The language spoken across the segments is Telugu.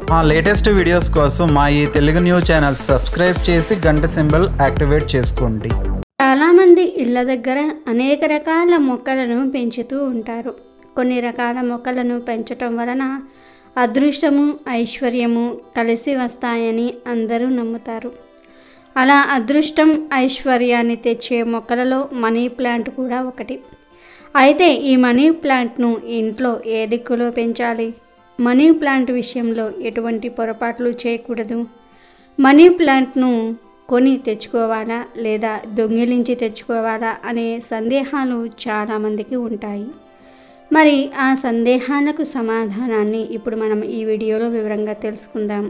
మా లేటెస్ట్ వీడియోస్ కోసం మా ఈ తెలుగు న్యూస్ ఛానల్ సబ్స్క్రైబ్ చేసి గంట సింబల్ యాక్టివేట్ చేసుకోండి. చాలామంది ఇళ్ళ దగ్గర అనేక రకాల మొక్కలను పెంచుతూ ఉంటారు. కొన్ని రకాల మొక్కలను పెంచటం వలన అదృష్టము, ఐశ్వర్యము కలిసి వస్తాయని అందరూ నమ్ముతారు. అలా అదృష్టం, ఐశ్వర్యాన్ని తెచ్చే మొక్కలలో మనీ ప్లాంట్ కూడా ఒకటి. అయితే ఈ మనీ ప్లాంట్ను ఇంట్లో ఏ దిక్కులో పెంచాలి? మనీ ప్లాంట్ విషయంలో ఎటువంటి పొరపాట్లు చేయకూడదు. మనీ ప్లాంట్ను కొని తెచ్చుకోవాలా లేదా దొంగిలించి తెచ్చుకోవాలా అనే సందేహాలు చాలామందికి ఉంటాయి. మరి ఆ సందేహాలకు సమాధానాన్ని ఇప్పుడు మనం ఈ వీడియోలో వివరంగా తెలుసుకుందాం.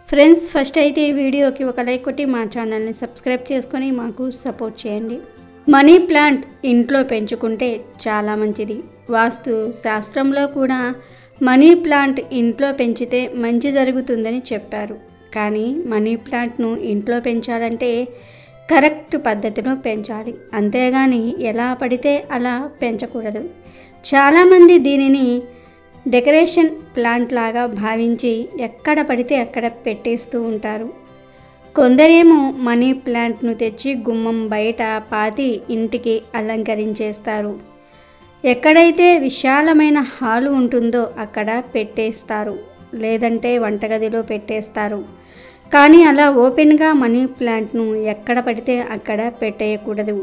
ఫ్రెండ్స్, ఫస్ట్ అయితే ఈ వీడియోకి ఒక లైక్ కొట్టి మా ఛానల్ని సబ్స్క్రైబ్ చేసుకొని మాకు సపోర్ట్ చేయండి. మనీ ప్లాంట్ ఇంట్లో పెంచుకుంటే చాలా మంచిది. వాస్తు శాస్త్రంలో కూడా మనీ ప్లాంట్ ఇంట్లో పెంచితే మంచి జరుగుతుందని చెప్పారు. కానీ మనీ ప్లాంట్ను ఇంట్లో పెంచాలంటే కరెక్ట్ పద్ధతిలో పెంచాలి. అంతేగాని ఎలా పడితే అలా పెంచకూడదు. చాలామంది దీనిని డెకరేషన్ ప్లాంట్ లాగా భావించి ఎక్కడ పడితే అక్కడ పెట్టేస్తూ ఉంటారు. కొందరేమో మనీ ప్లాంట్ను తెచ్చి గుమ్మం బయట పాతి ఇంటికి అలంకరించేస్తారు. ఎక్కడైతే విశాలమైన హాలు ఉంటుందో అక్కడ పెట్టేస్తారు, లేదంటే వంటగదిలో పెట్టేస్తారు. కానీ అలా ఓపెన్గా మనీ ప్లాంట్ను ఎక్కడ పడితే అక్కడ పెట్టేయకూడదు.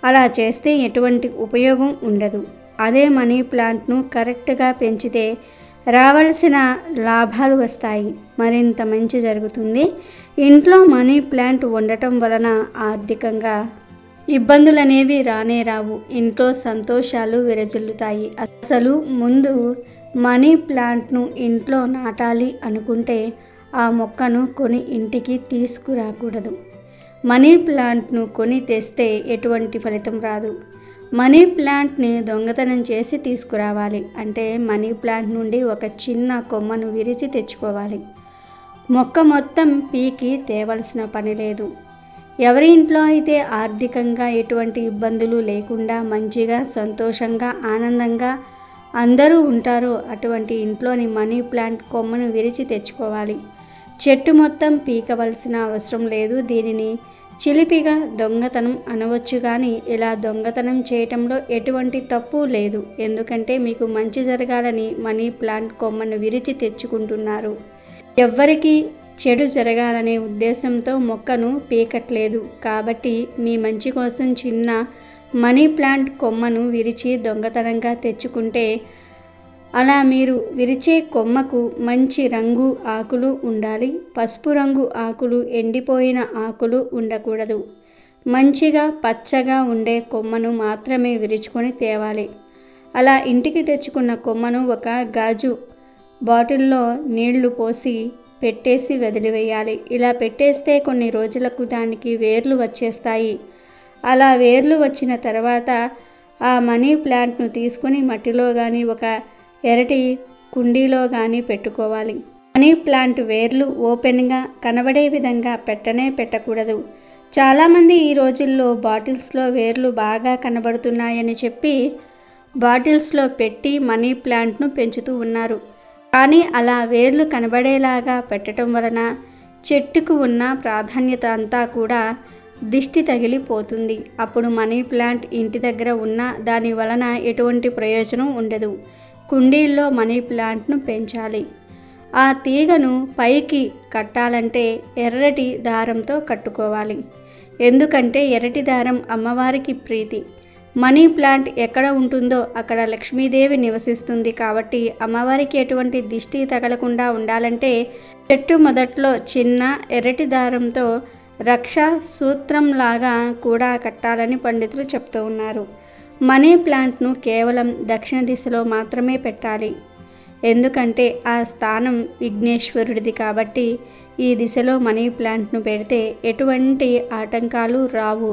అలా చేస్తే ఎటువంటి ఉపయోగం ఉండదు. అదే మనీ ప్లాంట్ను కరెక్ట్గా పెంచితే రావాల్సిన లాభాలు వస్తాయి, మరింత మంచి జరుగుతుంది. ఇంట్లో మనీ ప్లాంట్ ఉండటం వలన ఆర్థికంగా ఇబ్బందులు అనేవి రానే రావు. ఇంట్లో సంతోషాలు విరజిల్లుతాయి. అసలు ముందు మనీ ప్లాంట్ను ఇంట్లో నాటాలి అనుకుంటే ఆ మొక్కను కొని ఇంటికి తీసుకురాకూడదు. మనీ ప్లాంట్ను కొని తెస్తే ఎటువంటి ఫలితం రాదు. మనీ ప్లాంట్ని దొంగతనం చేసి తీసుకురావాలి. అంటే మనీ ప్లాంట్ నుండి ఒక చిన్న కొమ్మను విరిచి తెచ్చుకోవాలి. మొక్క మొత్తం పీకి తేవలసిన పని లేదు. ఎవరి ఇంట్లో అయితే ఆర్థికంగా ఎటువంటి ఇబ్బందులు లేకుండా మంచిగా, సంతోషంగా, ఆనందంగా అందరూ ఉంటారో అటువంటి ఇంట్లోని మనీ ప్లాంట్ కొమ్మను విరిచి తెచ్చుకోవాలి. చెట్టు మొత్తం పీకవలసిన అవసరం లేదు. దీనిని చిలిపిగా దొంగతనం అనవచ్చు. కానీ ఇలా దొంగతనం చేయటంలో ఎటువంటి తప్పు లేదు. ఎందుకంటే మీకు మంచి జరగాలని మనీ ప్లాంట్ కొమ్మను విరిచి తెచ్చుకుంటున్నారు. ఎవ్వరికీ చెడు జరగాలనే ఉద్దేశంతో మొక్కను పీకట్లేదు. కాబట్టి మీ మంచి కోసం చిన్న మనీ ప్లాంట్ కొమ్మను విరిచి దొంగతనంగా తెచ్చుకుంటే అలా మీరు విరిచే కొమ్మకు మంచి రంగు ఆకులు ఉండాలి. పసుపు రంగు ఆకులు, ఎండిపోయిన ఆకులు ఉండకూడదు. మంచిగా పచ్చగా ఉండే కొమ్మను మాత్రమే విరుచుకొని తేవాలి. అలా ఇంటికి తెచ్చుకున్న కొమ్మను ఒక గాజు బాటిల్లో నీళ్లు పోసి పెట్టేసి వదిలివేయాలి. ఇలా పెట్టేస్తే కొన్ని రోజులకు దానికి వేర్లు వచ్చేస్తాయి. అలా వేర్లు వచ్చిన తర్వాత ఆ మనీ ప్లాంట్ను తీసుకొని మట్టిలో కానీ ఒక ఎరటి కుండీలో కానీ పెట్టుకోవాలి. మనీ ప్లాంట్ వేర్లు ఓపెన్గా కనబడే విధంగా పెట్టకూడదు. చాలామంది ఈ రోజుల్లో బాటిల్స్లో వేర్లు బాగా కనబడుతున్నాయని చెప్పి బాటిల్స్లో పెట్టి మనీ ప్లాంట్ను పెంచుతూ ఉన్నారు. కానీ అలా వేర్లు కనబడేలాగా పెట్టడం వలన చెట్టుకు ఉన్న ప్రాధాన్యత అంతా కూడా దిష్టి తగిలిపోతుంది. అప్పుడు మనీ ప్లాంట్ ఇంటి దగ్గర ఉన్న దాని వలన ఎటువంటి ప్రయోజనం ఉండదు. కుండీల్లో మనీ ప్లాంట్ను పెంచాలి. ఆ తీగను పైకి కట్టాలంటే ఎర్రటి దారంతో కట్టుకోవాలి. ఎందుకంటే ఎర్రటి దారం అమ్మవారికి ప్రీతి. మనీ ప్లాంట్ ఎక్కడ ఉంటుందో అక్కడ లక్ష్మీదేవి నివసిస్తుంది. కాబట్టి అమ్మవారికి ఎటువంటి దిష్టి తగలకుండా ఉండాలంటే చెట్టు మొదట్లో చిన్న ఎర్రటి దారంతో రక్షా సూత్రంలాగా కూడా కట్టాలని పండితులు చెప్తూ ఉన్నారు. మనీ ప్లాంట్ను కేవలం దక్షిణ దిశలో మాత్రమే పెట్టాలి. ఎందుకంటే ఆ స్థానం విఘ్నేశ్వరుడిది. కాబట్టి ఈ దిశలో మనీ ప్లాంట్ను పెడితే ఎటువంటి ఆటంకాలు రావు.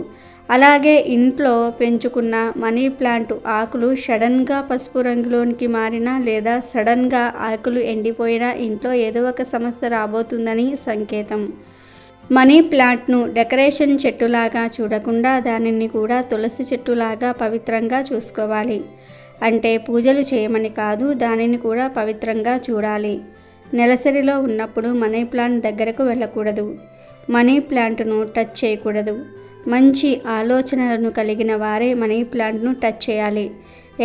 అలాగే ఇంట్లో పెంచుకున్న మనీ ప్లాంట్ ఆకులు సడన్గా పసుపు రంగులోనికి మారినా లేదా సడన్గా ఆకులు ఎండిపోయినా ఇంట్లో ఏదో ఒక సమస్య రాబోతుందని సంకేతం. మనీ ప్లాంట్ను డెకరేషన్ చెట్టులాగా చూడకుండా దానిని కూడా తులసి చెట్టులాగా పవిత్రంగా చూసుకోవాలి. అంటే పూజలు చేయమని కాదు, దానిని కూడా పవిత్రంగా చూడాలి. నెలసరిలో ఉన్నప్పుడు మనీ ప్లాంట్ దగ్గరకు వెళ్ళకూడదు. మనీ ప్లాంట్ను టచ్ చేయకూడదు. మంచి ఆలోచనలను కలిగిన వారే మనీ ప్లాంట్ను టచ్ చేయాలి.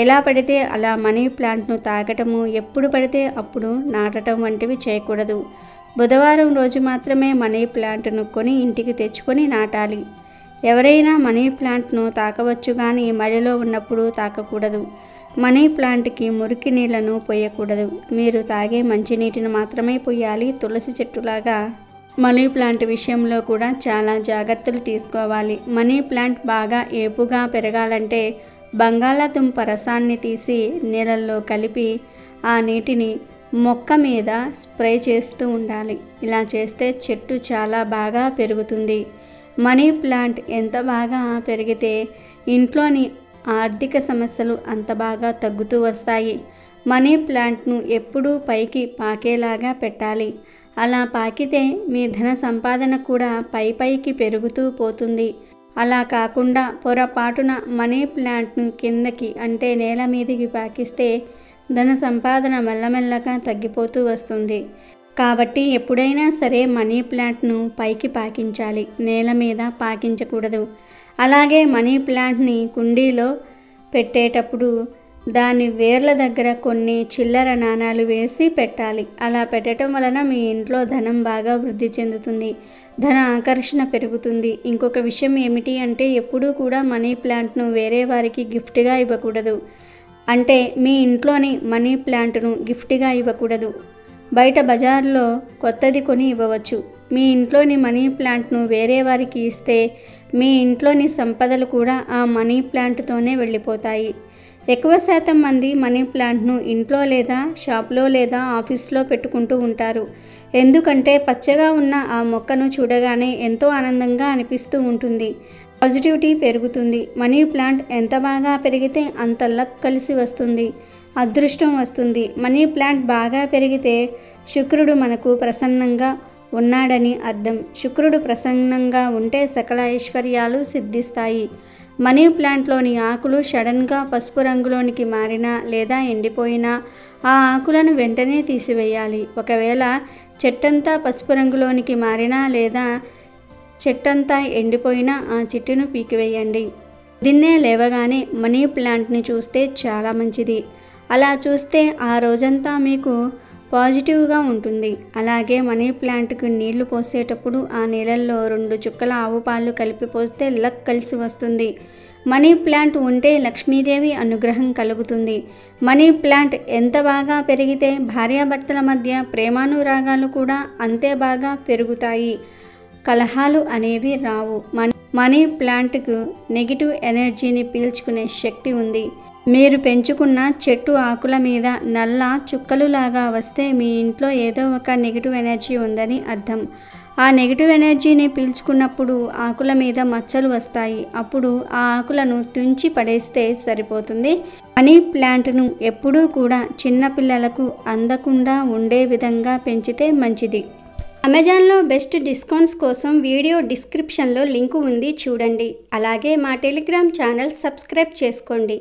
ఎలా పడితే అలా మనీ ప్లాంట్ను తాకటము, ఎప్పుడు పడితే అప్పుడు నాటడం వంటివి చేయకూడదు. బుధవారం రోజు మాత్రమే మనీ ప్లాంట్ను కొని ఇంటికి తెచ్చుకొని నాటాలి. ఎవరైనా మనీ ప్లాంట్ను తాకవచ్చు కానీ మడిలో ఉన్నప్పుడు తాకకూడదు. మనీ ప్లాంట్కి మురికి నీళ్లను పోయకూడదు. మీరు తాగే మంచినీటిని మాత్రమే పోయాలి. తులసి చెట్టులాగా మనీ ప్లాంట్ విషయంలో కూడా చాలా జాగ్రత్తలు తీసుకోవాలి. మనీ ప్లాంట్ బాగా ఏపుగా పెరగాలంటే బంగాళాదుంప రసాన్ని తీసి నీళ్ళల్లో కలిపి ఆ నీటిని మొక్క మీద స్ప్రే చేస్తూ ఉండాలి. ఇలా చేస్తే చెట్టు చాలా బాగా పెరుగుతుంది. మనీ ప్లాంట్ ఎంత బాగా పెరిగితే ఇంట్లోని ఆర్థిక సమస్యలు అంత బాగా తగ్గుతూ వస్తాయి. మనీ ప్లాంట్ను ఎప్పుడూ పైకి పాకేలాగా పెట్టాలి. అలా పాకితే మీ ధన సంపాదన కూడా పైకి పెరుగుతూ పోతుంది. అలా కాకుండా పొరపాటున మనీ ప్లాంట్ను కిందకి అంటే నేల మీదకి పాకిస్తే ధన సంపాదన మెల్లమెల్లగా తగ్గిపోతూ వస్తుంది. కాబట్టి ఎప్పుడైనా సరే మనీ ప్లాంట్ను పైకి పాకించాలి, నేల మీద పాకించకూడదు. అలాగే మనీ ప్లాంట్ని కుండీలో పెట్టేటప్పుడు దాని వేర్ల దగ్గర కొన్ని చిల్లర నాణాలు వేసి పెట్టాలి. అలా పెట్టడం వలన మీ ఇంట్లో ధనం బాగా వృద్ధి చెందుతుంది, ధన ఆకర్షణ పెరుగుతుంది. ఇంకొక విషయం ఏమిటి అంటే ఎప్పుడూ కూడా మనీ ప్లాంట్ను వేరే వారికి గిఫ్ట్గా ఇవ్వకూడదు. అంటే మీ ఇంట్లోని మనీ ప్లాంట్ను గిఫ్ట్గా ఇవ్వకూడదు. బయట బజార్లో కొత్తది కొని ఇవ్వవచ్చు. మీ ఇంట్లోని మనీ ప్లాంట్ను వేరే వారికి ఇస్తే మీ ఇంట్లోని సంపదలు కూడా ఆ మనీ ప్లాంట్తోనే వెళ్ళిపోతాయి. ఎక్కువ శాతం మంది మనీ ప్లాంట్ను ఇంట్లో లేదా షాప్లో లేదా ఆఫీస్లో పెట్టుకుంటూ ఉంటారు. ఎందుకంటే పచ్చగా ఉన్న ఆ మొక్కను చూడగానే ఎంతో ఆనందంగా అనిపిస్తూ ఉంటుంది. పాజిటివిటీ పెరుగుతుంది. మనీ ప్లాంట్ ఎంత బాగా పెరిగితే అంత లక్ కలిసి వస్తుంది, అదృష్టం వస్తుంది. మనీ ప్లాంట్ బాగా పెరిగితే శుక్రుడు మనకు ప్రసన్నంగా ఉన్నాడని అర్థం. శుక్రుడు ప్రసన్నంగా ఉంటే సకల ఐశ్వర్యాలు సిద్ధిస్తాయి. మనీ ప్లాంట్లోని ఆకులు సడన్గా పసుపు రంగులోనికి మారినా లేదా ఎండిపోయినా ఆ ఆకులను వెంటనే తీసివేయాలి. ఒకవేళ చెట్టంతా పసుపు రంగులోనికి మారినా లేదా చెట్టంతా ఎండిపోయినా ఆ చెట్టును పీకివేయండి. పొద్దున్నే లేవగానే మనీ ప్లాంట్ని చూస్తే చాలా మంచిది. అలా చూస్తే ఆ రోజంతా మీకు పాజిటివ్గా ఉంటుంది. అలాగే మనీ ప్లాంట్కు నీళ్లు పోసేటప్పుడు ఆ నీళ్ళల్లో 2 చుక్కల ఆవు పాలు కలిపి పోస్తే లక్ కలిసి వస్తుంది. మనీ ప్లాంట్ ఉంటే లక్ష్మీదేవి అనుగ్రహం కలుగుతుంది. మనీ ప్లాంట్ ఎంత బాగా పెరిగితే భార్యాభర్తల మధ్య ప్రేమానురాగాలు కూడా అంతే బాగా పెరుగుతాయి. కలహాలు అనేవి రావు. మనీ ప్లాంట్కు నెగిటివ్ ఎనర్జీని పీల్చుకునే శక్తి ఉంది. మీరు పెంచుకున్న చెట్టు ఆకుల మీద నల్ల చుక్కలులాగా వస్తే మీ ఇంట్లో ఏదో ఒక నెగిటివ్ ఎనర్జీ ఉందని అర్థం. ఆ నెగిటివ్ ఎనర్జీని పీల్చుకున్నప్పుడు ఆకుల మీద మచ్చలు వస్తాయి. అప్పుడు ఆ ఆకులను తుంచి పడేస్తే సరిపోతుంది. మనీ ప్లాంట్ను ఎప్పుడూ కూడా చిన్నపిల్లలకు అందకుండా ఉండే విధంగా పెంచితే మంచిది. అమెజాన్లో బెస్ట్ డిస్కౌంట్స్ కోసం వీడియో డిస్క్రిప్షన్లో లింకు ఉంది, చూడండి. అలాగే మా టెలిగ్రామ్ ఛానల్ సబ్స్క్రైబ్ చేసుకోండి.